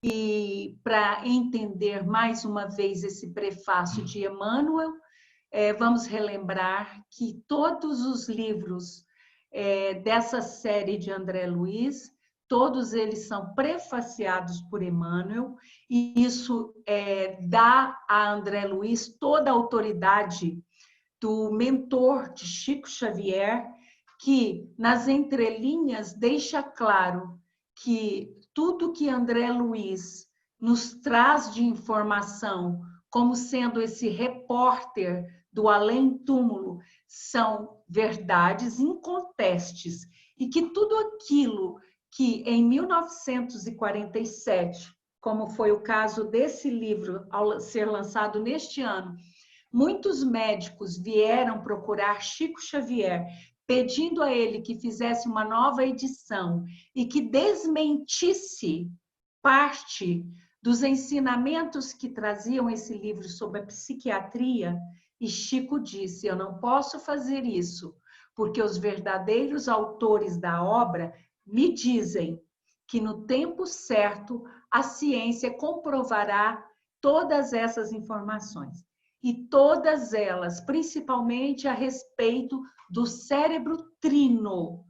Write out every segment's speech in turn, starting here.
E para entender mais uma vez esse prefácio de Emmanuel, vamos relembrar que todos os livros dessa série de André Luiz, todos eles são prefaciados por Emmanuel, e isso dá a André Luiz toda a autoridade do mentor de Chico Xavier, que nas entrelinhas deixa claro que tudo que André Luiz nos traz de informação, como sendo esse repórter do além-túmulo, são verdades incontestes, e que tudo aquilo que em 1947, como foi o caso desse livro ao ser lançado neste ano, muitos médicos vieram procurar Chico Xavier, pedindo a ele que fizesse uma nova edição e que desmentisse parte dos ensinamentos que traziam esse livro sobre a psiquiatria. E Chico disse: eu não posso fazer isso, porque os verdadeiros autores da obra me dizem que no tempo certo a ciência comprovará todas essas informações. E todas elas, principalmente a respeito do cérebro trino,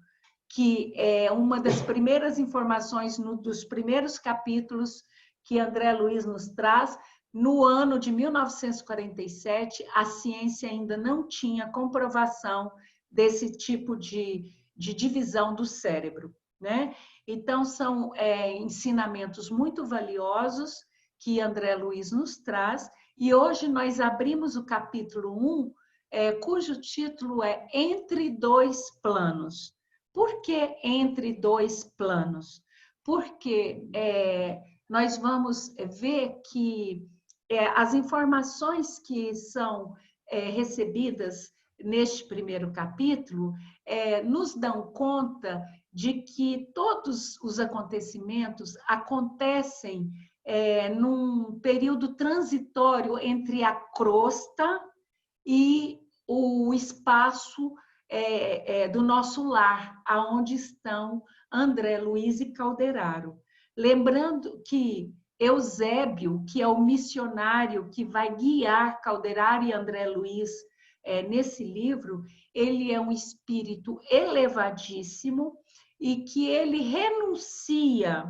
que é uma das primeiras informações dos primeiros capítulos que André Luiz nos traz. No ano de 1947, a ciência ainda não tinha comprovação desse tipo de divisão do cérebro, né? Então, são ensinamentos muito valiosos que André Luiz nos traz, e hoje nós abrimos o capítulo 1, cujo título é Entre Dois Planos. Por que entre dois planos? Porque nós vamos ver que as informações que são recebidas neste primeiro capítulo nos dão conta de que todos os acontecimentos acontecem num período transitório entre a crosta e o espaço do nosso lar, aonde estão André Luiz e Calderaro. Lembrando que Eusébio, que é o missionário que vai guiar Calderaro e André Luiz nesse livro, ele é um espírito elevadíssimo e que ele renuncia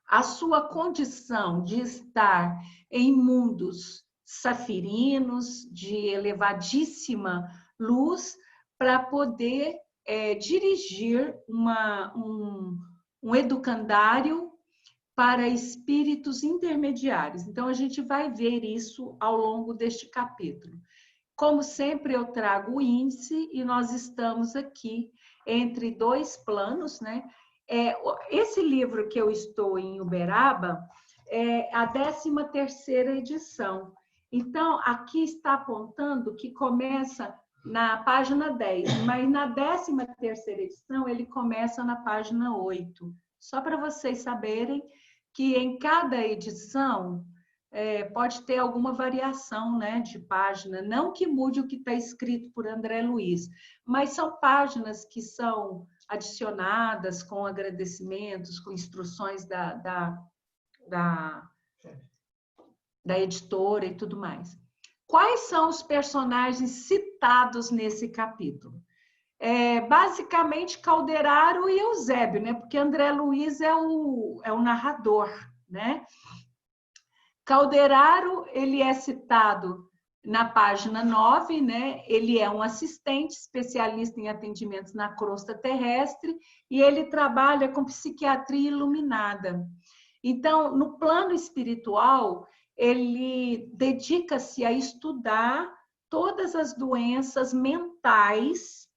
a sua condição de estar em mundos safirinos, de elevadíssima luz, para poder dirigir um educandário para espíritos intermediários. Então, a gente vai ver isso ao longo deste capítulo. Como sempre, eu trago o índice e nós estamos aqui entre dois planos, né? Esse livro que eu estou em Uberaba é a 13ª edição. Então, aqui está apontando que começa na página 10, mas na 13ª edição ele começa na página 8. Só para vocês saberem que em cada edição pode ter alguma variação, né, de página, não que mude o que está escrito por André Luiz, mas são páginas que são adicionadas com agradecimentos, com instruções da editora e tudo mais. Quais são os personagens citados nesse capítulo? Basicamente, Calderaro e Eusébio, né? Porque André Luiz é o narrador, né? Calderaro, ele é citado na página 9, né? Ele é um assistente especialista em atendimentos na crosta terrestre e ele trabalha com psiquiatria iluminada. Então, no plano espiritual, ele dedica-se a estudar todas as doenças mentais,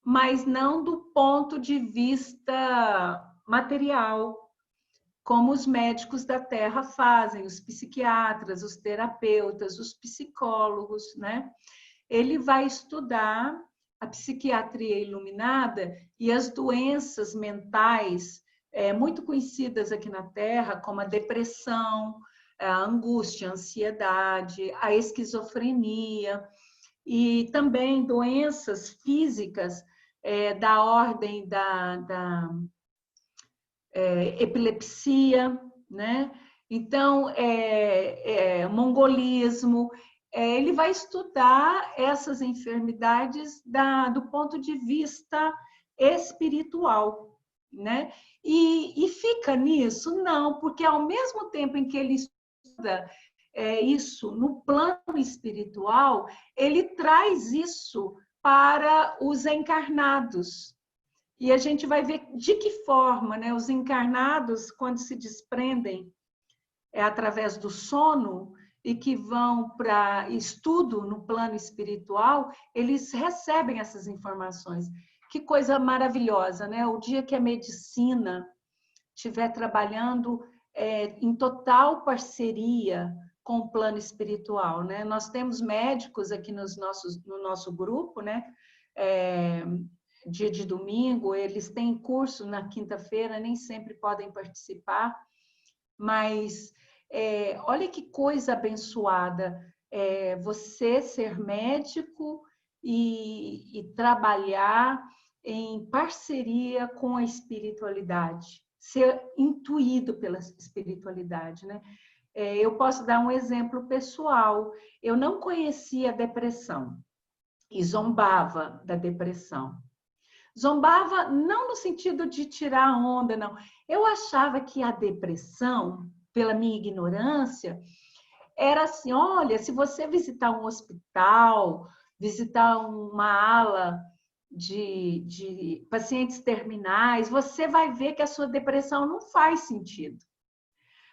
mas não do ponto de vista material, como os médicos da Terra fazem, os psiquiatras, os terapeutas, os psicólogos, né? Ele vai estudar a psiquiatria iluminada e as doenças mentais muito conhecidas aqui na Terra, como a depressão, a angústia, a ansiedade, a esquizofrenia, e também doenças físicas da ordem da epilepsia, né? Então, mongolismo, ele vai estudar essas enfermidades do ponto de vista espiritual, né? E fica nisso? Não, porque ao mesmo tempo em que ele estuda isso no plano espiritual, ele traz isso para os encarnados. E a gente vai ver de que forma, né, os encarnados, quando se desprendem através do sono e que vão para estudo no plano espiritual, eles recebem essas informações. Que coisa maravilhosa, né? O dia que a medicina estiver trabalhando em total parceria com o plano espiritual, né? Nós temos médicos aqui no nosso grupo, né? Dia de domingo, eles têm curso na quinta-feira, nem sempre podem participar, mas olha que coisa abençoada, você ser médico e trabalhar em parceria com a espiritualidade, ser intuído pela espiritualidade, né? Eu posso dar um exemplo pessoal. Eu não conhecia a depressão e zombava da depressão. Zombava não no sentido de tirar onda, não. Eu achava que a depressão, pela minha ignorância, era assim, olha, se você visitar um hospital, visitar uma ala de pacientes terminais, você vai ver que a sua depressão não faz sentido.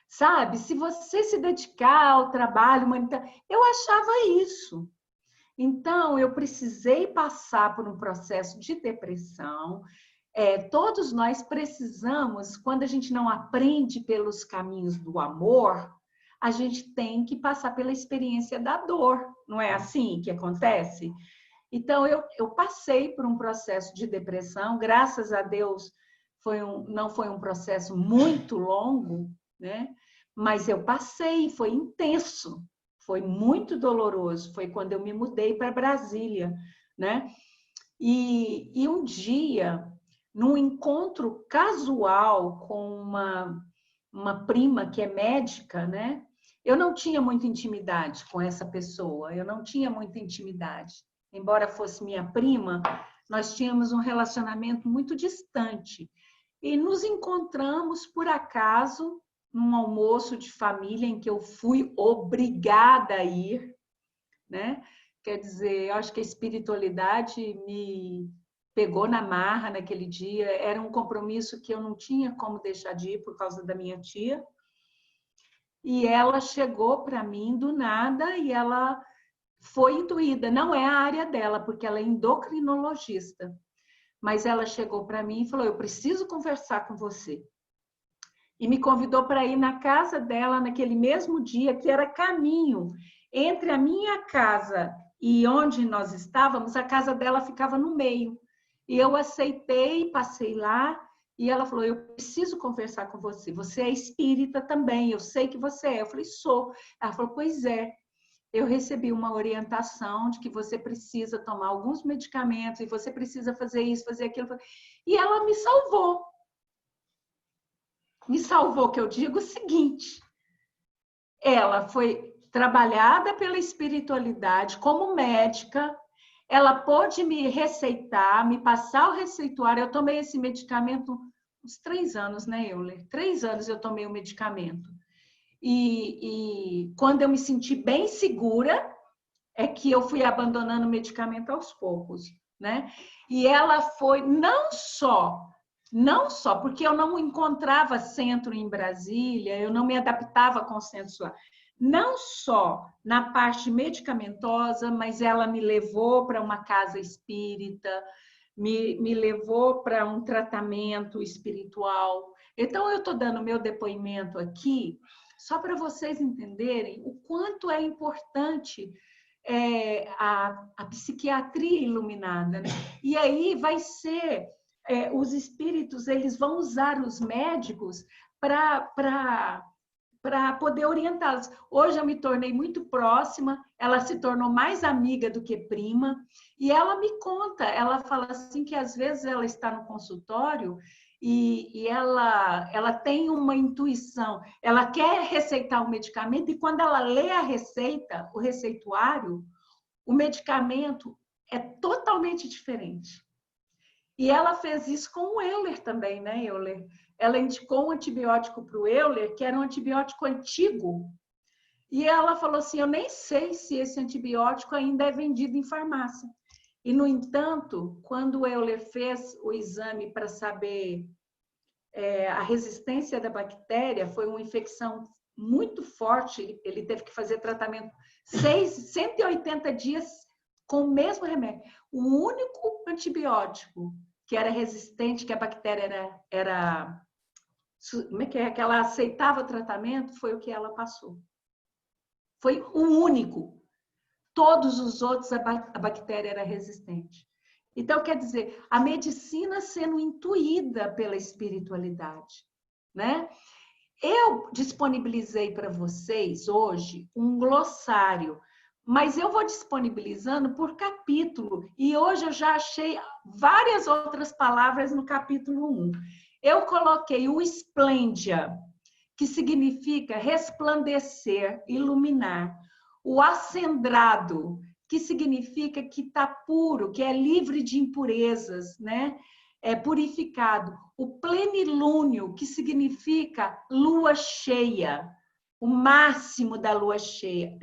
Sabe? Se você se dedicar ao trabalho humanitário, eu achava isso. Então, eu precisei passar por um processo de depressão. Todos nós precisamos, quando a gente não aprende pelos caminhos do amor, a gente tem que passar pela experiência da dor. Não é assim que acontece? Então, eu passei por um processo de depressão. Graças a Deus, não foi um processo muito longo, né? Mas eu passei, foi intenso. Foi muito doloroso. Foi quando eu me mudei para Brasília, né? E um dia, num encontro casual com uma prima que é médica, né? Eu não tinha muita intimidade com essa pessoa, eu não tinha muita intimidade. Embora fosse minha prima, nós tínhamos um relacionamento muito distante. E nos encontramos, por acaso, num almoço de família em que eu fui obrigada a ir, né? Quer dizer, eu acho que a espiritualidade me pegou na marra naquele dia. Era um compromisso que eu não tinha como deixar de ir por causa da minha tia. E ela chegou para mim do nada e ela foi intuída. Não é a área dela, porque ela é endocrinologista. Mas ela chegou para mim e falou: eu preciso conversar com você. E me convidou para ir na casa dela naquele mesmo dia, que era caminho entre a minha casa e onde nós estávamos, a casa dela ficava no meio. E eu aceitei, passei lá, e ela falou: eu preciso conversar com você. Você é espírita também, eu sei que você é. Eu falei: sou. Ela falou: pois é. Eu recebi uma orientação de que você precisa tomar alguns medicamentos e você precisa fazer isso, fazer aquilo. E ela me salvou. Me salvou, que eu digo o seguinte: ela foi trabalhada pela espiritualidade como médica, ela pôde me receitar, me passar o receituário. Eu tomei esse medicamento uns 3 anos, né, Euler? 3 anos eu tomei o medicamento. E quando eu me senti bem segura, é que eu fui abandonando o medicamento aos poucos, né? E ela foi não só, porque eu não encontrava centro em Brasília, eu não me adaptava com o centro lá. Não só na parte medicamentosa, mas ela me levou para uma casa espírita, me levou para um tratamento espiritual. Então, eu estou dando meu depoimento aqui só para vocês entenderem o quanto é importante a psiquiatria iluminada, né? E aí vai ser, os espíritos, eles vão usar os médicos para poder orientá-los. Hoje eu me tornei muito próxima, ela se tornou mais amiga do que prima, e ela me conta, ela fala assim que às vezes ela está no consultório e ela tem uma intuição. Ela quer receitar um medicamento e quando ela lê a receita, o receituário, o medicamento é totalmente diferente. E ela fez isso com o Euler também, né, Euler? Ela indicou um antibiótico para o Euler, que era um antibiótico antigo. E ela falou assim, eu nem sei se esse antibiótico ainda é vendido em farmácia. E, no entanto, quando o Euler fez o exame para saber a resistência da bactéria, foi uma infecção muito forte, ele teve que fazer tratamento 180 dias com o mesmo remédio. O único antibiótico que era resistente, que a bactéria como é que ela aceitava o tratamento, foi o que ela passou. Foi o único. Todos os outros, a bactéria era resistente. Então, quer dizer, a medicina sendo intuída pela espiritualidade, né? Eu disponibilizei para vocês hoje um glossário, mas eu vou disponibilizando por capítulo, e hoje eu já achei várias outras palavras no capítulo 1. Eu coloquei o esplêndia, que significa resplandecer, iluminar. O acendrado, que significa que está puro, que é livre de impurezas, né? É purificado. O plenilúnio, que significa lua cheia, o máximo da lua cheia.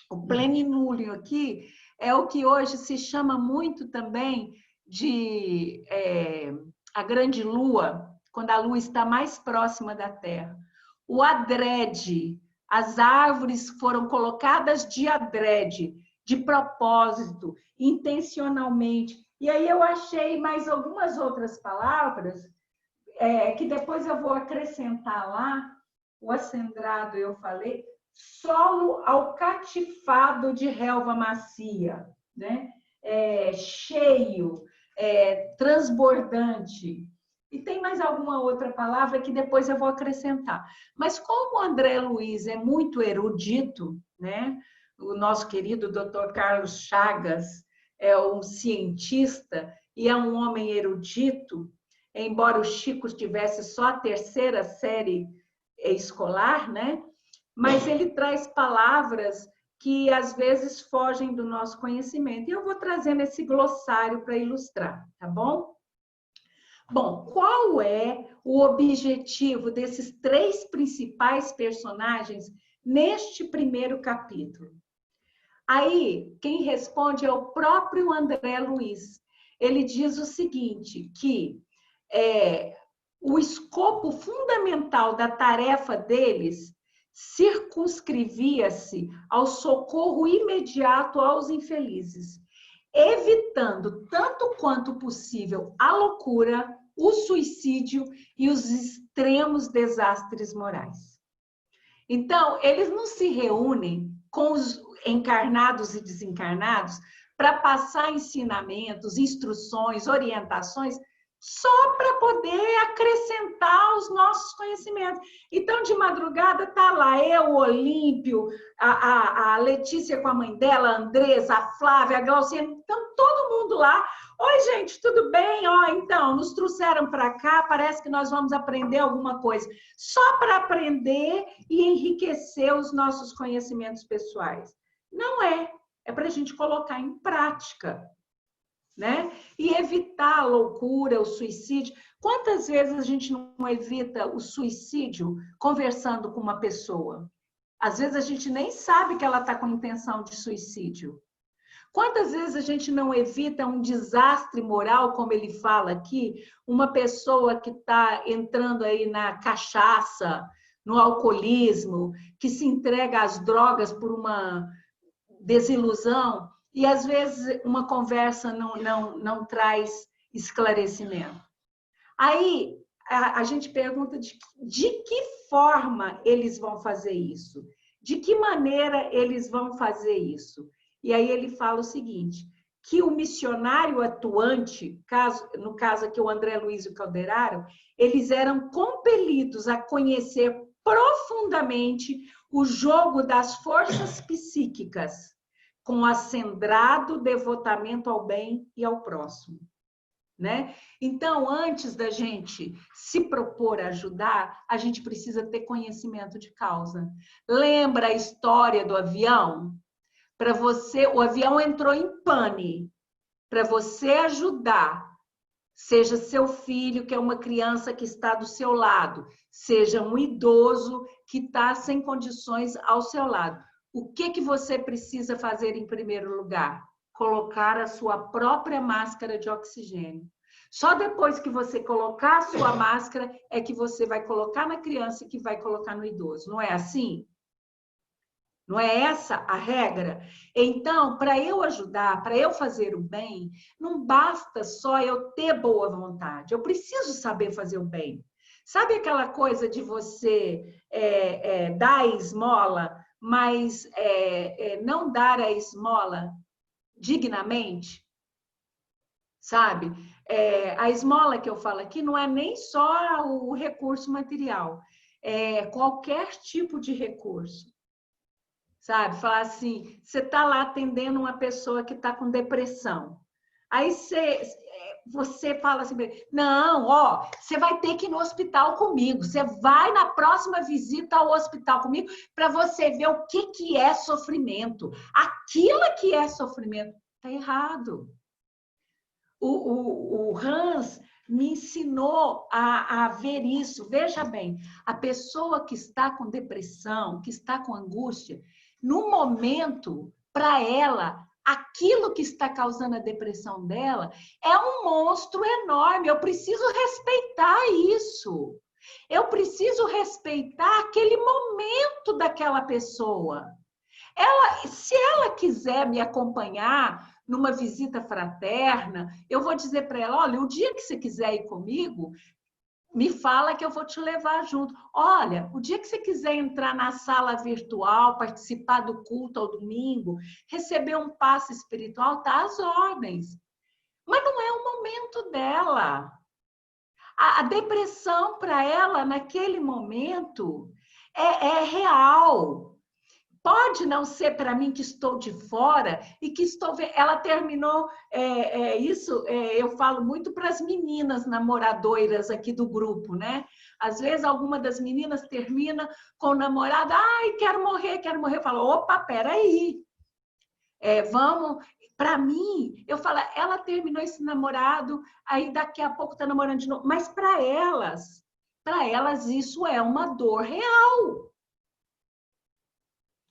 O plenilúnio aqui é o que hoje se chama muito também de a grande lua, quando a lua está mais próxima da Terra. O adrede, as árvores foram colocadas de adrede, de propósito, intencionalmente. E aí eu achei mais algumas outras palavras que depois eu vou acrescentar lá. O acendrado eu falei, solo alcatifado de relva macia, né? Cheio, transbordante. E tem mais alguma outra palavra que depois eu vou acrescentar. Mas como o André Luiz é muito erudito, né? O nosso querido Dr. Carlos Chagas é um cientista e é um homem erudito, embora o Chico tivesse só a terceira série escolar, né? Mas ele traz palavras que às vezes fogem do nosso conhecimento. E eu vou trazendo esse glossário para ilustrar, tá bom? Bom, qual é o objetivo desses três principais personagens neste primeiro capítulo? Aí, quem responde é o próprio André Luiz. Ele diz o seguinte, que o escopo fundamental da tarefa deles circunscrevia-se ao socorro imediato aos infelizes, evitando tanto quanto possível a loucura, o suicídio e os extremos desastres morais. Então, eles não se reúnem com os encarnados e desencarnados para passar ensinamentos, instruções, orientações, só para poder acrescentar os nossos conhecimentos. Então, de madrugada, está lá eu, o Olímpio, a Letícia com a mãe dela, a Andresa, a Flávia, a Glauciane, então todo mundo lá. Oi, gente, tudo bem? Então, nos trouxeram para cá, parece que nós vamos aprender alguma coisa. Só para aprender e enriquecer os nossos conhecimentos pessoais. Não é para a gente colocar em prática, né? E evitar a loucura, o suicídio. Quantas vezes a gente não evita o suicídio conversando com uma pessoa? Às vezes a gente nem sabe que ela está com intenção de suicídio. Quantas vezes a gente não evita um desastre moral, como ele fala aqui, uma pessoa que está entrando aí na cachaça, no alcoolismo, que se entrega às drogas por uma desilusão, e às vezes uma conversa não traz esclarecimento. Aí a gente pergunta de que forma eles vão fazer isso? De que maneira eles vão fazer isso? E aí ele fala o seguinte, que o missionário atuante, no caso aqui o André Luiz e o Calderaro, eles eram compelidos a conhecer profundamente o jogo das forças psíquicas, com acendrado devotamento ao bem e ao próximo. né? Então, antes da gente se propor a ajudar, a gente precisa ter conhecimento de causa. Lembra a história do avião? Para você, o avião entrou em pane. Para você ajudar, seja seu filho, que é uma criança que está do seu lado, seja um idoso que está sem condições ao seu lado. O que você precisa fazer em primeiro lugar? Colocar a sua própria máscara de oxigênio. Só depois que você colocar a sua máscara é que você vai colocar na criança e que vai colocar no idoso. Não é assim? Não é essa a regra? Então, para eu ajudar, para eu fazer o bem, não basta só eu ter boa vontade. Eu preciso saber fazer o bem. Sabe aquela coisa de você dar a esmola, mas não dar a esmola dignamente? Sabe? A esmola que eu falo aqui não é nem só o recurso material, é qualquer tipo de recurso. Sabe? Falar assim, você está lá atendendo uma pessoa que está com depressão. Aí você fala assim, não, ó, você vai ter que ir no hospital comigo. Você vai na próxima visita ao hospital comigo para você ver o que é sofrimento. Aquilo que é sofrimento está errado. O Hans me ensinou a ver isso. Veja bem, a pessoa que está com depressão, que está com angústia, no momento, para ela, aquilo que está causando a depressão dela é um monstro enorme. Eu preciso respeitar isso. Eu preciso respeitar aquele momento daquela pessoa. Se ela quiser me acompanhar numa visita fraterna, eu vou dizer para ela, olha, o dia que você quiser ir comigo, me fala que eu vou te levar junto. Olha, o dia que você quiser entrar na sala virtual, participar do culto ao domingo, receber um passe espiritual, tá às ordens. Mas não é o momento dela. A depressão para ela, naquele momento, é real. Pode não ser para mim que estou de fora e que estou vendo. Ela terminou isso. Eu falo muito para as meninas namoradoras aqui do grupo, né? Às vezes alguma das meninas termina com o namorado, ai, quero morrer, quero morrer. Eu falo, opa, peraí, vamos. Para mim, eu falo, ela terminou esse namorado, aí daqui a pouco está namorando de novo. Mas para elas isso é uma dor real.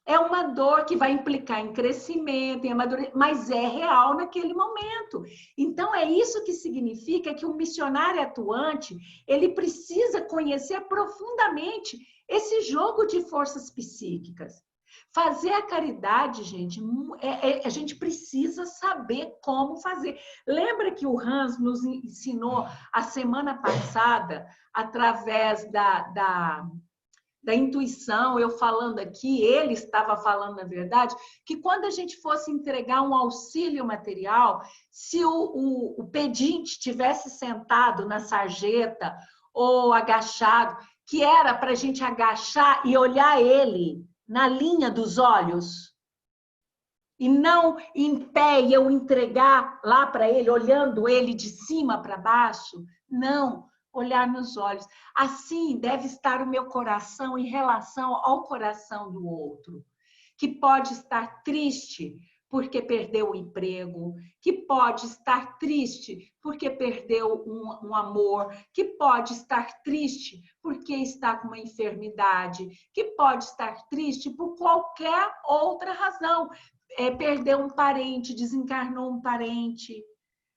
É uma dor que vai implicar em crescimento, em amadurecimento, mas é real naquele momento. Então, é isso que significa que o missionário atuante, ele precisa conhecer profundamente esse jogo de forças psíquicas. Fazer a caridade, gente, a gente precisa saber como fazer. Lembra que o Hans nos ensinou a semana passada, através da intuição, eu falando aqui, ele estava falando, na verdade, que quando a gente fosse entregar um auxílio material, se o pedinte tivesse sentado na sarjeta ou agachado, que era para a gente agachar e olhar ele na linha dos olhos, e não em pé e eu entregar lá para ele, olhando ele de cima para baixo, não, olhar nos olhos. Assim deve estar o meu coração em relação ao coração do outro, que pode estar triste porque perdeu o emprego, que pode estar triste porque perdeu um amor, que pode estar triste porque está com uma enfermidade, que pode estar triste por qualquer outra razão. Perdeu um parente, desencarnou um parente.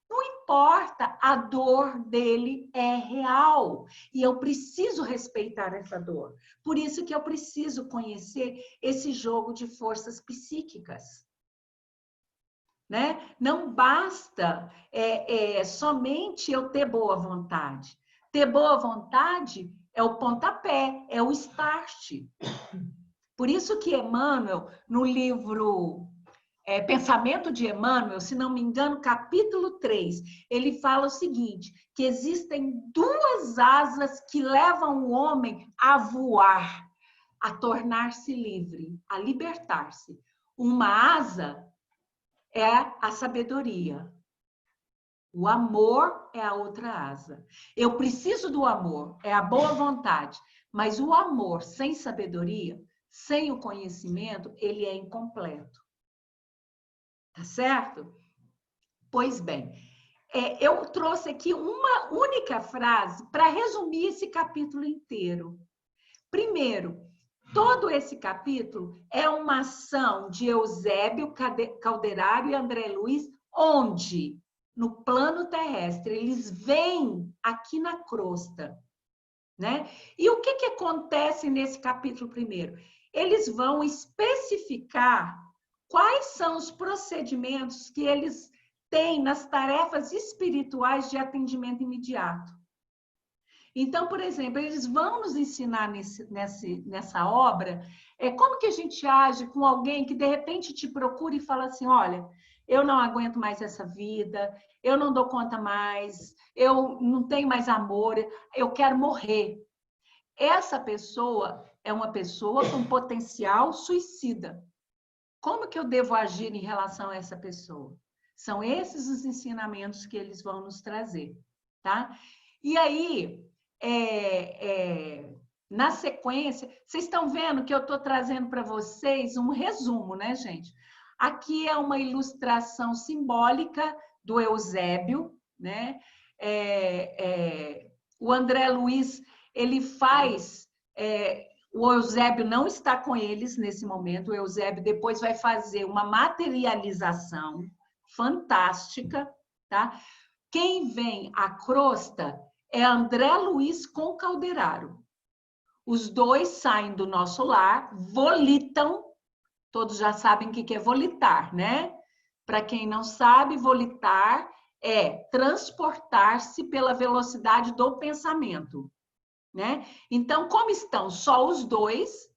Não importa, a dor dele é real e eu preciso respeitar essa dor. Por isso que eu preciso conhecer esse jogo de forças psíquicas. Né? Não basta somente eu ter boa vontade. Ter boa vontade é o pontapé, é o start. Por isso que Emmanuel, no livro Pensamento de Emmanuel, se não me engano, capítulo 3, ele fala o seguinte, que existem duas asas que levam o homem a voar, a tornar-se livre, a libertar-se. Uma asa é a sabedoria. O amor é a outra asa. Eu preciso do amor, é a boa vontade. Mas o amor sem sabedoria, sem o conhecimento, ele é incompleto. Tá certo? Pois bem, eu trouxe aqui uma única frase para resumir esse capítulo inteiro. Primeiro, todo esse capítulo é uma ação de Eusébio Calderaro e André Luiz, onde, no plano terrestre, eles vêm aqui na crosta, né? E o que acontece nesse capítulo primeiro? Eles vão especificar quais são os procedimentos que eles têm nas tarefas espirituais de atendimento imediato. Então, por exemplo, eles vão nos ensinar nessa obra como que a gente age com alguém que de repente te procura e fala assim, olha, eu não aguento mais essa vida, eu não dou conta mais, eu não tenho mais amor, eu quero morrer. Essa pessoa é uma pessoa com potencial suicida. Como que eu devo agir em relação a essa pessoa? São esses os ensinamentos que eles vão nos trazer, tá? E aí, na sequência, vocês estão vendo que eu estou trazendo para vocês um resumo, né, gente? Aqui é uma ilustração simbólica do Eusébio, né? O André Luiz, ele faz... o Eusébio não está com eles nesse momento, o Eusébio depois vai fazer uma materialização fantástica, tá? Quem vem à crosta é André Luiz com Calderaro. Os dois saem do nosso lar, volitam, todos já sabem o que é volitar, né? Para quem não sabe, volitar é transportar-se pela velocidade do pensamento, né? Então, como estão só os dois,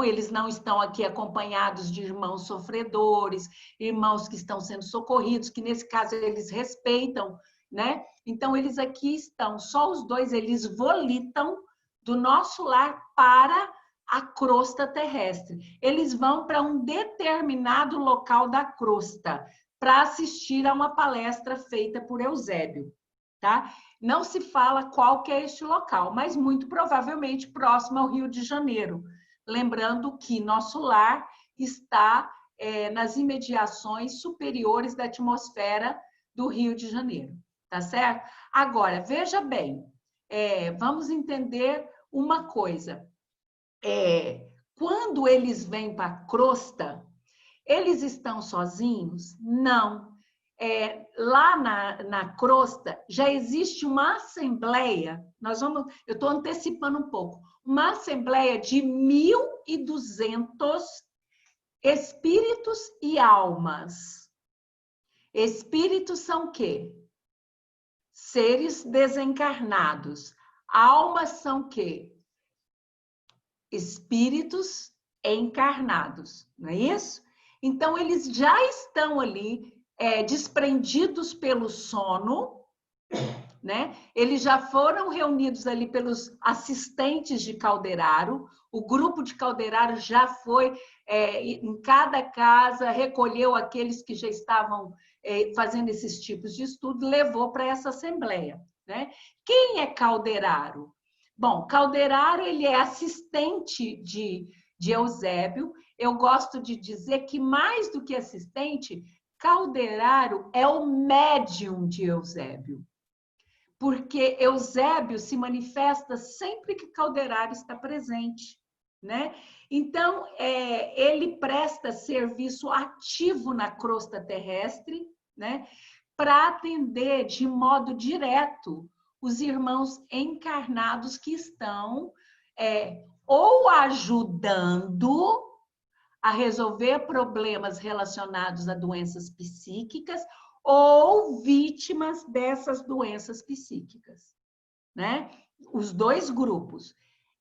eles não estão aqui acompanhados de irmãos sofredores, irmãos que estão sendo socorridos, que nesse caso eles respeitam, né? Então, eles aqui estão, só os dois, eles volitam do nosso lar para a crosta terrestre. Eles vão para um determinado local da crosta para assistir a uma palestra feita por Eusébio, tá? Não se fala qual que é este local, mas muito provavelmente próximo ao Rio de Janeiro. Lembrando que nosso lar está nas imediações superiores da atmosfera do Rio de Janeiro, tá certo? Agora, veja bem, vamos entender uma coisa. Quando eles vêm para a crosta, eles estão sozinhos? Não. Lá na crosta já existe uma assembleia, eu estou antecipando um pouco, uma assembleia de 1.200 espíritos e almas. Espíritos são o quê? Seres desencarnados. Almas são o quê? Espíritos encarnados, não é isso? Então, eles já estão ali desprendidos pelo sono, né? Eles já foram reunidos ali pelos assistentes de Calderaro, o grupo de Calderaro já foi em cada casa, recolheu aqueles que já estavam fazendo esses tipos de estudo, levou para essa assembleia, né? Quem é Calderaro? Bom, Calderaro, ele é assistente de Eusébio. Eu gosto de dizer que mais do que assistente, Calderaro é o médium de Eusébio, porque Eusébio se manifesta sempre que Calderaro está presente, né? Então, ele presta serviço ativo na crosta terrestre, né? Para atender de modo direto os irmãos encarnados que estão ou ajudando a resolver problemas relacionados a doenças psíquicas ou vítimas dessas doenças psíquicas, né? Os dois grupos.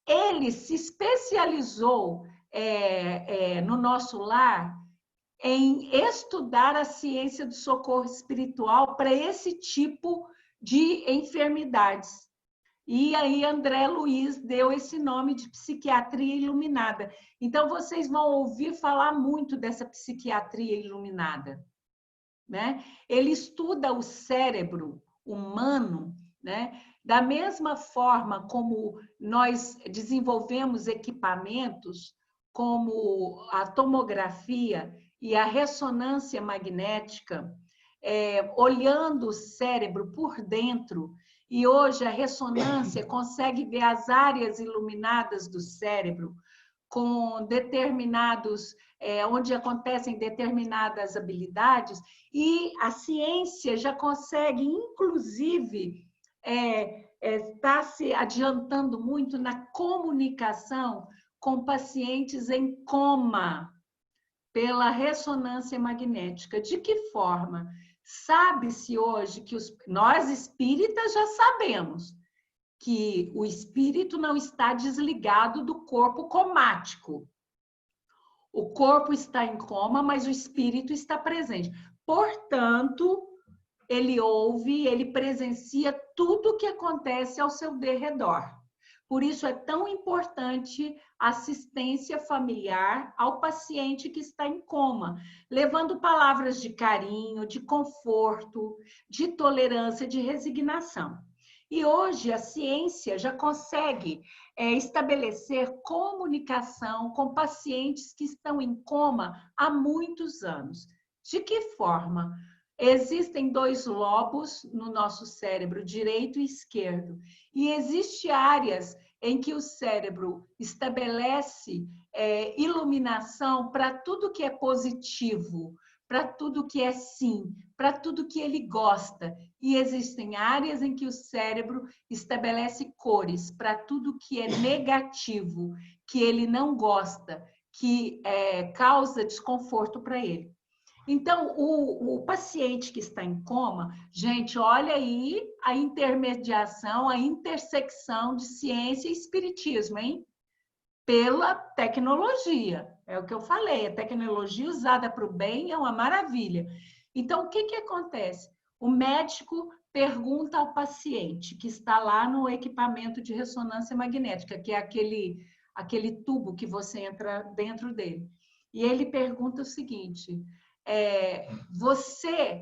Ele se especializou no nosso lar em estudar a ciência do socorro espiritual para esse tipo de enfermidades. E aí André Luiz deu esse nome de psiquiatria iluminada. Então, vocês vão ouvir falar muito dessa psiquiatria iluminada, né? Ele estuda o cérebro humano, né? Da mesma forma como nós desenvolvemos equipamentos como a tomografia e a ressonância magnética, olhando o cérebro por dentro, e hoje a ressonância consegue ver as áreas iluminadas do cérebro com determinados, onde acontecem determinadas habilidades, e a ciência já consegue, inclusive, está se adiantando muito na comunicação com pacientes em coma pela ressonância magnética. De que forma? Sabe-se hoje que nós espíritas já sabemos que o espírito não está desligado do corpo comático. O corpo está em coma, mas o espírito está presente. Portanto, ele ouve, ele presencia tudo o que acontece ao seu derredor. Por isso é tão importante a assistência familiar ao paciente que está em coma, levando palavras de carinho, de conforto, de tolerância, de resignação. E hoje a ciência já consegue estabelecer comunicação com pacientes que estão em coma há muitos anos. De que forma? Existem 2 lobos no nosso cérebro, direito e esquerdo, e existem áreas em que o cérebro estabelece iluminação para tudo que é positivo, para tudo que é sim, para tudo que ele gosta. E existem áreas em que o cérebro estabelece cores para tudo que é negativo, que ele não gosta, que causa desconforto para ele. Então, o paciente que está em coma, gente, olha aí a intermediação, a intersecção de ciência e espiritismo, hein? Pela tecnologia. É o que eu falei, a tecnologia usada para o bem é uma maravilha. Então, o que acontece? O médico pergunta ao paciente que está lá no equipamento de ressonância magnética, que é aquele tubo que você entra dentro dele. E ele pergunta o seguinte: você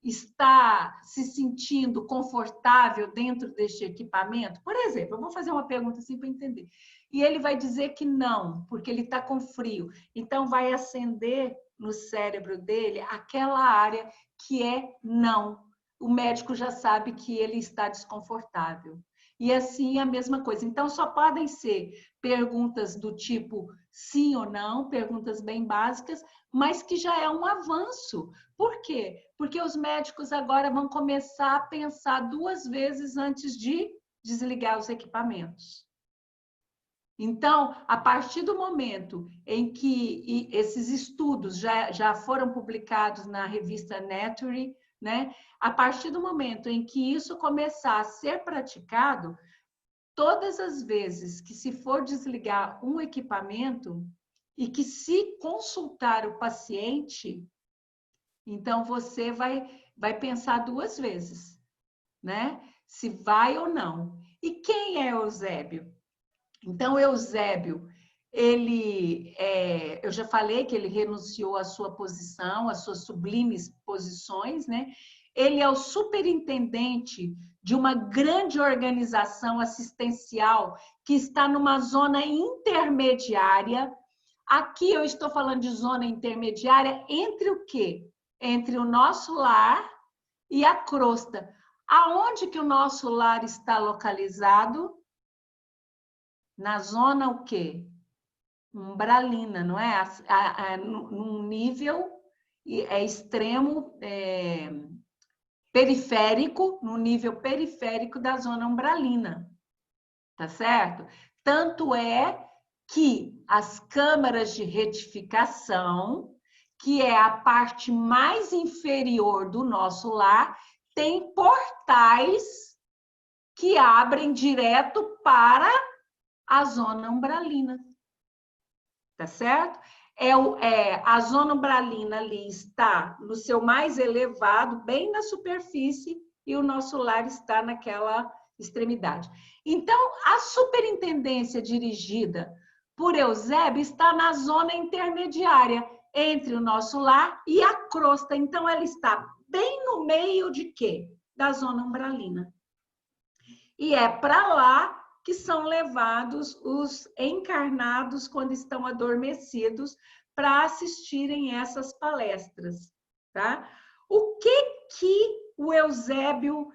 está se sentindo confortável dentro deste equipamento? Por exemplo, eu vou fazer uma pergunta assim para entender. E ele vai dizer que não, porque ele está com frio. Então, vai acender no cérebro dele aquela área que é não. O médico já sabe que ele está desconfortável. E assim a mesma coisa. Então, só podem ser perguntas do tipo sim ou não, perguntas bem básicas, mas que já é um avanço. Por quê? Porque os médicos agora vão começar a pensar 2 vezes antes de desligar os equipamentos. Então, a partir do momento em que esses estudos já foram publicados na revista Nature, né? A partir do momento em que isso começar a ser praticado, todas as vezes que se for desligar um equipamento e que se consultar o paciente, então você vai pensar 2 vezes, né? Se vai ou não. E quem é Eusébio? Então, Eusébio, eu já falei que ele renunciou à sua posição, às suas sublimes posições, né? Ele é o superintendente de uma grande organização assistencial que está numa zona intermediária. Aqui eu estou falando de zona intermediária entre o quê? Entre o nosso lar e a crosta. Aonde que o nosso lar está localizado? Na zona o quê? Umbralina, não é? Num nível extremo, periférico, no nível periférico da zona umbralina, tá certo? Tanto é que as câmaras de retificação, que é a parte mais inferior do nosso lar, tem portais que abrem direto para a zona umbralina, tá certo? A zona umbralina ali está no seu mais elevado, bem na superfície, e o nosso lar está naquela extremidade. Então, a superintendência dirigida por Eusébio está na zona intermediária, entre o nosso lar e a crosta. Então, ela está bem no meio de quê? Da zona umbralina. E é para lá que são levados os encarnados quando estão adormecidos para assistirem essas palestras, tá? O que o Eusébio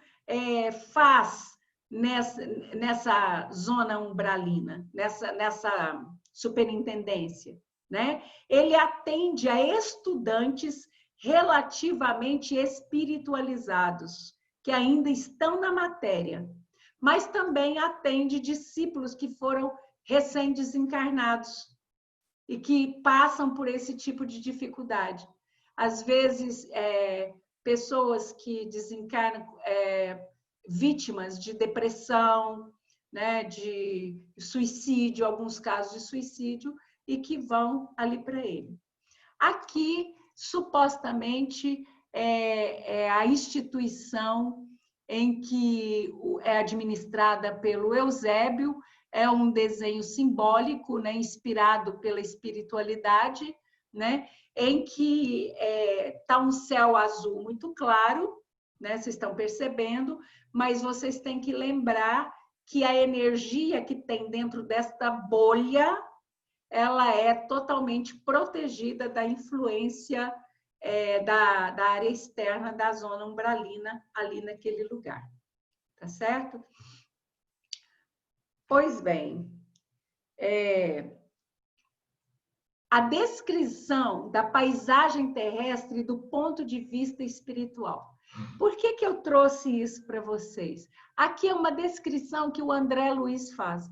faz nessa zona umbralina, nessa superintendência, né? Ele atende a estudantes relativamente espiritualizados, que ainda estão na matéria, mas também atende discípulos que foram recém-desencarnados e que passam por esse tipo de dificuldade. Às vezes, pessoas que desencarnam vítimas de depressão, né, de suicídio, alguns casos de suicídio, e que vão ali para ele. Aqui, supostamente, é a instituição em que é administrada pelo Eusébio, é um desenho simbólico, né, inspirado pela espiritualidade, né, em que está um céu azul muito claro, né, vocês estão percebendo, mas vocês têm que lembrar que a energia que tem dentro desta bolha, ela é totalmente protegida da influência da área externa da zona umbralina, ali naquele lugar. Tá certo? Pois bem, a descrição da paisagem terrestre do ponto de vista espiritual. Por que eu trouxe isso para vocês? Aqui é uma descrição que o André Luiz faz.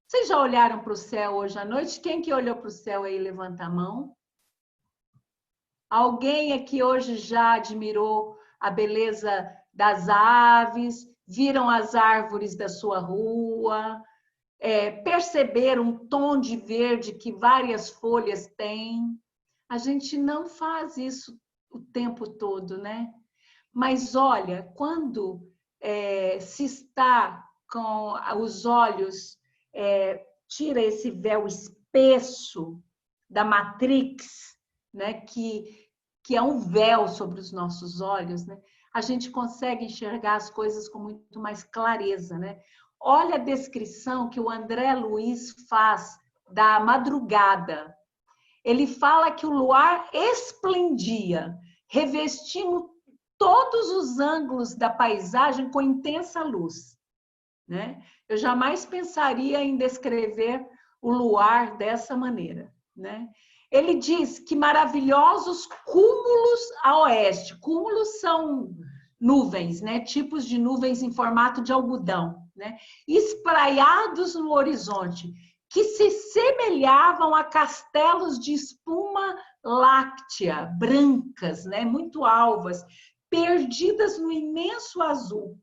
Vocês já olharam para o céu hoje à noite? Quem que olhou para o céu aí, levanta a mão. Alguém aqui hoje já admirou a beleza das aves? Viram as árvores da sua rua? Perceberam um tom de verde que várias folhas têm? A gente não faz isso o tempo todo, né? Mas olha, quando se está com os olhos, tira esse véu espesso da Matrix, né, que é um véu sobre os nossos olhos, né, a gente consegue enxergar as coisas com muito mais clareza, né? Olha a descrição que o André Luiz faz da madrugada. Ele fala que o luar esplendia, revestindo todos os ângulos da paisagem com intensa luz, né? Eu jamais pensaria em descrever o luar dessa maneira, né? Ele diz que maravilhosos cúmulos a oeste. Cúmulos são nuvens, né? Tipos de nuvens em formato de algodão, né? Espraiados no horizonte, que se semelhavam a castelos de espuma láctea, brancas, né? Muito alvas, perdidas no imenso azul,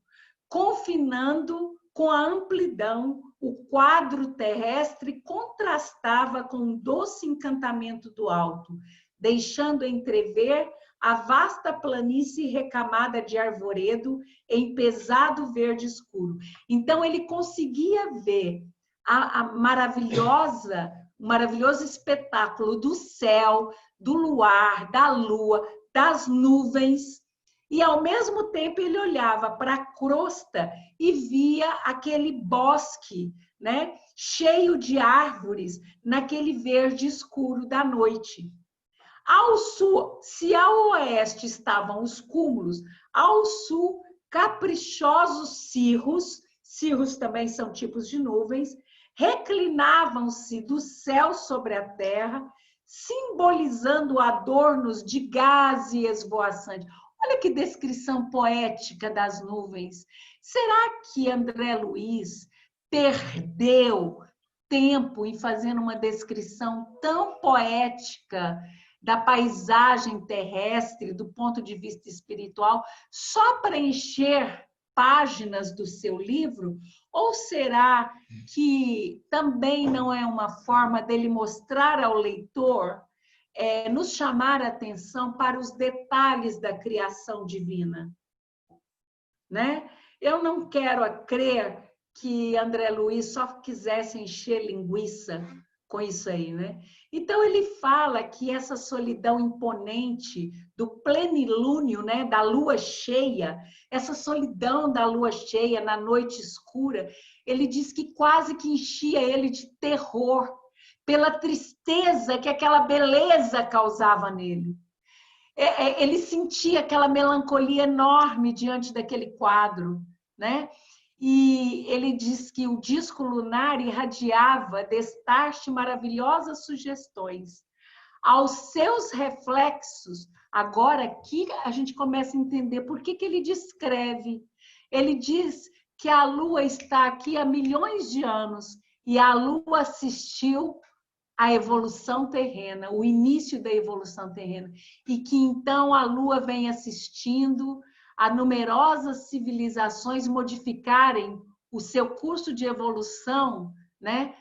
confinando com a amplidão. O quadro terrestre contrastava com o doce encantamento do alto, deixando entrever a vasta planície recamada de arvoredo em pesado verde escuro. Então, ele conseguia ver o maravilhoso espetáculo do céu, do luar, da lua, das nuvens, e, ao mesmo tempo, ele olhava para a crosta e via aquele bosque, né, cheio de árvores, naquele verde escuro da noite. Ao sul, se ao oeste estavam os cúmulos, ao sul, caprichosos cirros também são tipos de nuvens, reclinavam-se do céu sobre a terra, simbolizando adornos de gaze esvoaçante. Olha que descrição poética das nuvens. Será que André Luiz perdeu tempo em fazer uma descrição tão poética da paisagem terrestre, do ponto de vista espiritual, só para encher páginas do seu livro? Ou será que também não é uma forma dele mostrar ao leitor, nos chamar a atenção para os detalhes da criação divina, né? Eu não quero crer que André Luiz só quisesse encher linguiça com isso aí, né? Então ele fala que essa solidão imponente do plenilúnio, né, da lua cheia, essa solidão da lua cheia na noite escura, ele diz que quase que enchia ele de terror pela tristeza que aquela beleza causava nele. Ele sentia aquela melancolia enorme diante daquele quadro, né? E ele diz que o disco lunar irradiava destaste maravilhosas sugestões. Aos seus reflexos, agora aqui a gente começa a entender por que ele descreve. Ele diz que a Lua está aqui há milhões de anos e a Lua assistiu a evolução terrena, o início da evolução terrena, e que então a Lua vem assistindo a numerosas civilizações modificarem o seu curso de evolução, né,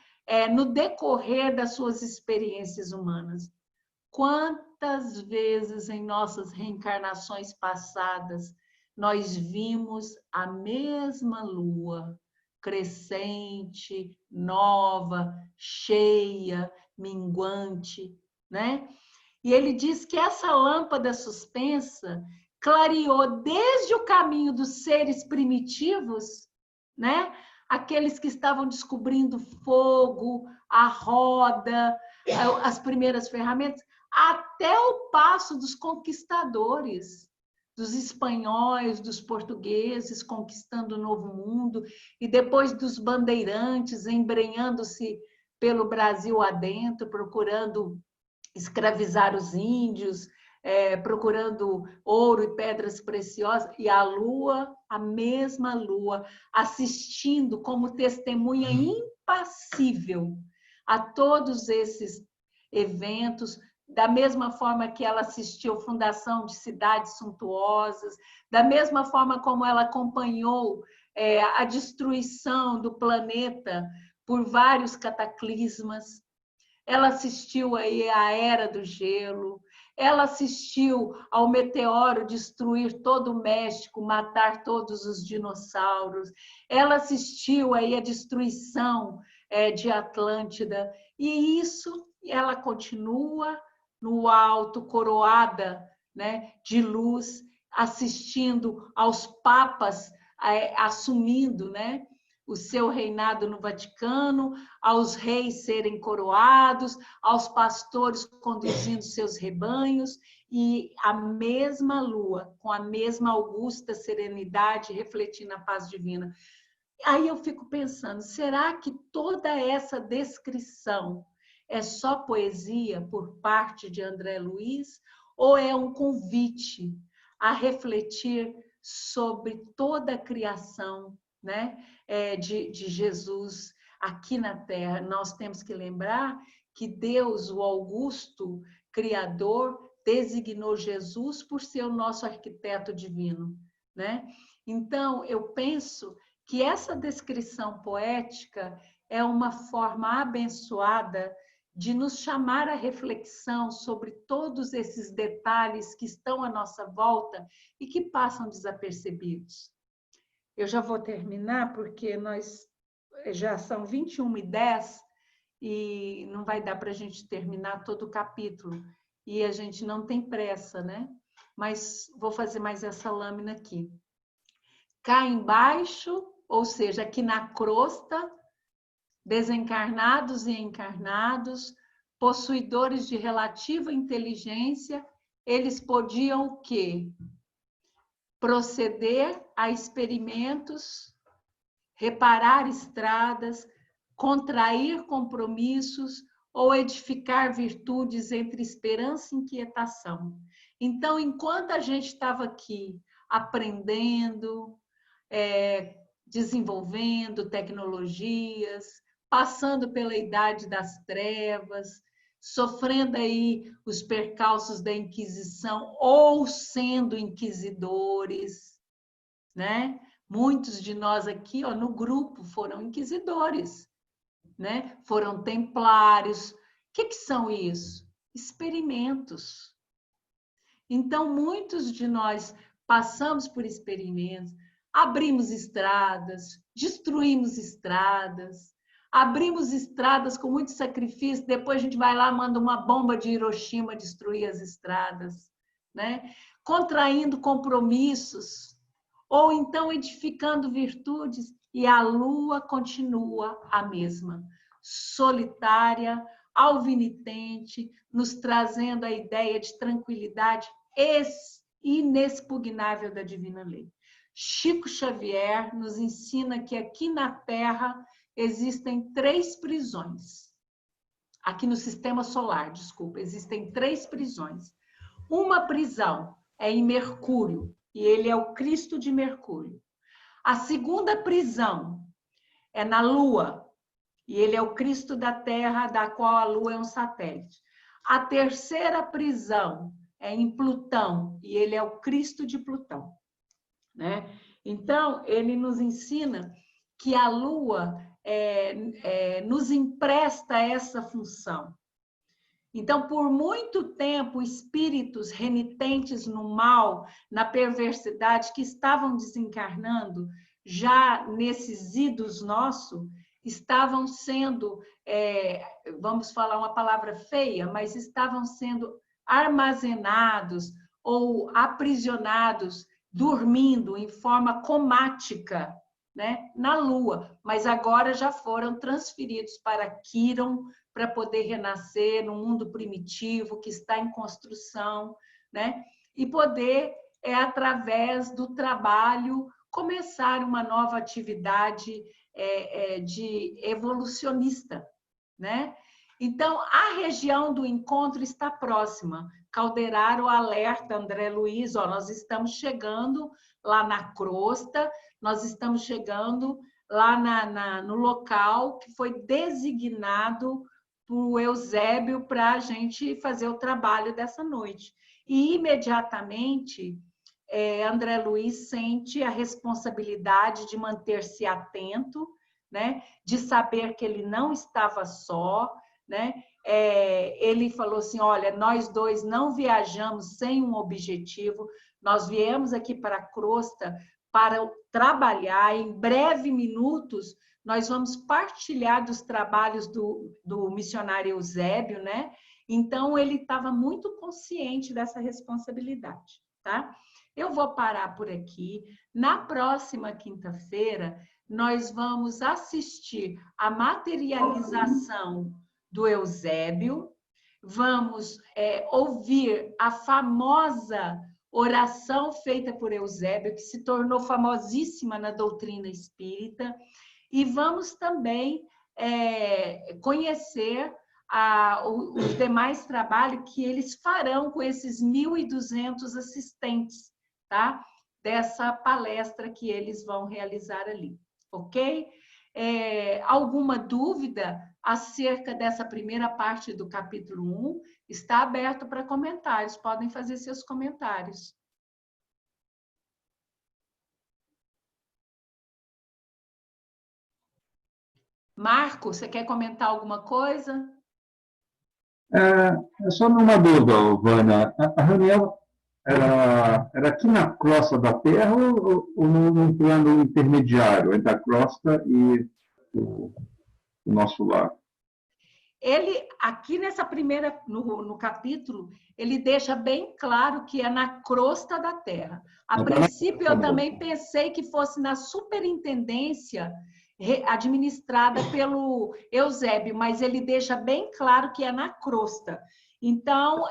no decorrer das suas experiências humanas. Quantas vezes em nossas reencarnações passadas nós vimos a mesma Lua, crescente, nova, cheia, minguante, né? E ele diz que essa lâmpada suspensa clareou desde o caminho dos seres primitivos, né? Aqueles que estavam descobrindo fogo, a roda, as primeiras ferramentas, até o passo dos conquistadores, dos espanhóis, dos portugueses conquistando o Novo Mundo, e depois dos bandeirantes embrenhando-se pelo Brasil adentro, procurando escravizar os índios, procurando ouro e pedras preciosas, e a Lua, a mesma Lua, assistindo como testemunha impassível a todos esses eventos, da mesma forma que ela assistiu a fundação de cidades suntuosas, da mesma forma como ela acompanhou a destruição do planeta por vários cataclismas. Ela assistiu aí à Era do Gelo, ela assistiu ao meteoro destruir todo o México, matar todos os dinossauros, ela assistiu aí à destruição de Atlântida, e isso ela continua no alto, coroada, né, de luz, assistindo aos papas assumindo, né, o seu reinado no Vaticano, aos reis serem coroados, aos pastores conduzindo seus rebanhos, e a mesma Lua, com a mesma augusta serenidade, refletindo a paz divina. Aí eu fico pensando, será que toda essa descrição é só poesia por parte de André Luiz, ou é um convite a refletir sobre toda a criação, né, de Jesus aqui na Terra? Nós temos que lembrar que Deus, o Augusto Criador, designou Jesus por ser o nosso arquiteto divino, né? Então, eu penso que essa descrição poética é uma forma abençoada de nos chamar à reflexão sobre todos esses detalhes que estão à nossa volta e que passam desapercebidos. Eu já vou terminar, porque nós já são 21h10 e não vai dar para a gente terminar todo o capítulo. E a gente não tem pressa, né? Mas vou fazer mais essa lâmina aqui. Cá embaixo, ou seja, aqui na crosta, desencarnados e encarnados, possuidores de relativa inteligência, eles podiam o quê? Proceder a experimentos, reparar estradas, contrair compromissos ou edificar virtudes entre esperança e inquietação. Então, enquanto a gente estava aqui aprendendo, desenvolvendo tecnologias, passando pela idade das trevas, sofrendo aí os percalços da Inquisição ou sendo inquisidores, né? Muitos de nós aqui, ó, no grupo foram inquisidores, né? Foram templários. O que são isso? Experimentos. Então, muitos de nós passamos por experimentos, abrimos estradas, destruímos estradas, abrimos estradas com muito sacrifício, depois a gente vai lá, manda uma bomba de Hiroshima destruir as estradas, né? Contraindo compromissos, ou então edificando virtudes, e a lua continua a mesma, solitária, alvinitente, nos trazendo a ideia de tranquilidade inexpugnável da divina lei. Chico Xavier nos ensina que aqui na Terra existem 3 prisões. Aqui no sistema solar, desculpa, existem 3 prisões. Uma prisão é em Mercúrio, e ele é o Cristo de Mercúrio. A segunda prisão é na Lua, e ele é o Cristo da Terra, da qual a Lua é um satélite. A terceira prisão é em Plutão, e ele é o Cristo de Plutão, né? Então, ele nos ensina que a Lua nos empresta essa função. Então, por muito tempo, espíritos renitentes no mal, na perversidade, que estavam desencarnando, já nesses idos nossos, estavam sendo, vamos falar uma palavra feia, mas estavam sendo armazenados ou aprisionados, dormindo em forma comática, né, na Lua, mas agora já foram transferidos para Quirón, para poder renascer no mundo primitivo que está em construção, né? E poder, através do trabalho, começar uma nova atividade de evolucionista, né? Então, a região do encontro está próxima. Calderaro alerta André Luiz, nós estamos chegando lá na crosta, nós estamos chegando lá no local que foi designado por Eusébio para a gente fazer o trabalho dessa noite. E, imediatamente, André Luiz sente a responsabilidade de manter-se atento, né? De saber que ele não estava só, né? Ele falou assim, olha, nós dois não viajamos sem um objetivo, nós viemos aqui para a crosta para trabalhar, em breve minutos, nós vamos partilhar dos trabalhos do missionário Eusébio, né? Então, ele estava muito consciente dessa responsabilidade, tá? Eu vou parar por aqui. Na próxima quinta-feira, nós vamos assistir à materialização do Eusébio, vamos ouvir a famosa oração feita por Eusébio, que se tornou famosíssima na doutrina espírita, e vamos também conhecer os demais trabalhos que eles farão com esses 1.200 assistentes, tá? Dessa palestra que eles vão realizar ali, ok? Alguma dúvida acerca dessa primeira parte do capítulo 1? Está aberto para comentários, podem fazer seus comentários. Marco, você quer comentar alguma coisa? Só uma dúvida, Vânia. A reunião era aqui na crosta da Terra ou num plano intermediário entre a crosta e o nosso lar? Ele, aqui nessa primeira, no capítulo, ele deixa bem claro que é na crosta da Terra. A princípio, eu também pensei que fosse na superintendência administrada pelo Eusébio, mas ele deixa bem claro que é na crosta. Então,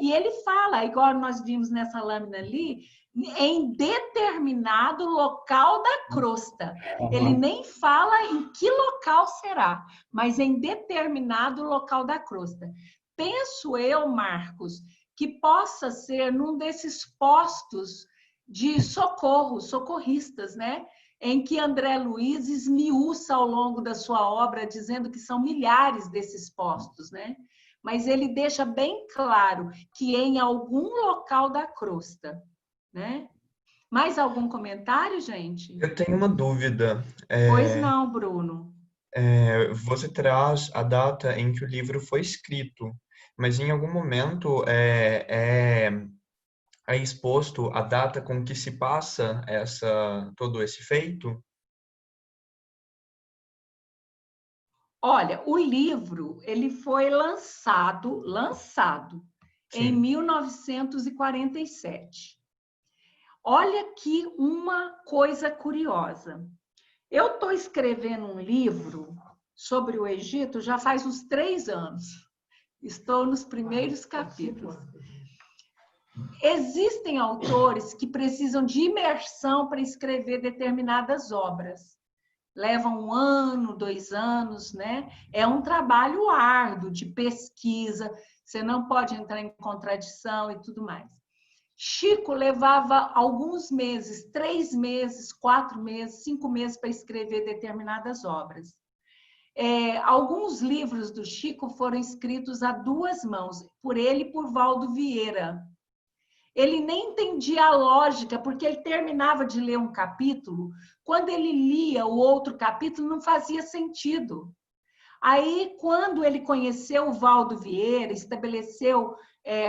e ele fala, igual nós vimos nessa lâmina ali, em determinado local da crosta. Ele nem fala em que local será, mas em determinado local da crosta. Penso eu, Marcos, que possa ser num desses postos de socorro, socorristas, né? Em que André Luiz esmiuça ao longo da sua obra, dizendo que são milhares desses postos, né? Mas ele deixa bem claro que em algum local da crosta, né? Mais algum comentário, gente? Eu tenho uma dúvida. Pois não, Bruno. Você traz a data em que o livro foi escrito, mas em algum momento é exposto a data com que se passa todo esse feito? Olha, o livro, ele foi lançado em Sim. 1947. Olha aqui uma coisa curiosa. Eu estou escrevendo um livro sobre o Egito já faz uns 3 anos. Estou nos primeiros capítulos. Existem autores que precisam de imersão para escrever determinadas obras. Levam 1 ano, 2 anos, né? É um trabalho árduo de pesquisa, você não pode entrar em contradição e tudo mais. Chico levava alguns meses, 3 meses, 4 meses, 5 meses para escrever determinadas obras. Alguns livros do Chico foram escritos a 2 mãos, por ele e por Valdo Vieira. Ele nem entendia a lógica, porque ele terminava de ler um capítulo, quando ele lia o outro capítulo não fazia sentido. Aí, quando ele conheceu o Valdo Vieira, estabeleceu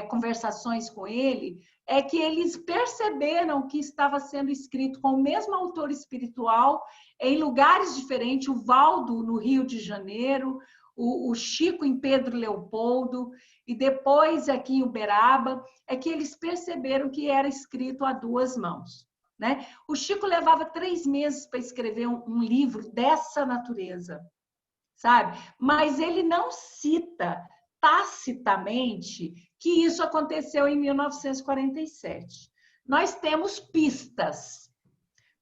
conversações com ele, é que eles perceberam que estava sendo escrito com o mesmo autor espiritual, em lugares diferentes, o Valdo no Rio de Janeiro, o Chico em Pedro Leopoldo, e depois aqui em Uberaba, é que eles perceberam que era escrito a 2 mãos. Né? O Chico levava 3 meses para escrever um livro dessa natureza, sabe? Mas ele não cita tacitamente que isso aconteceu em 1947. Nós temos pistas.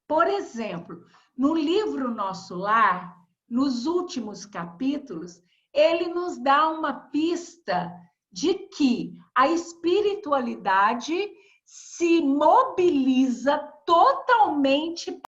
Por exemplo, no livro Nosso Lar, nos últimos capítulos, ele nos dá uma pista de que a espiritualidade se mobiliza totalmente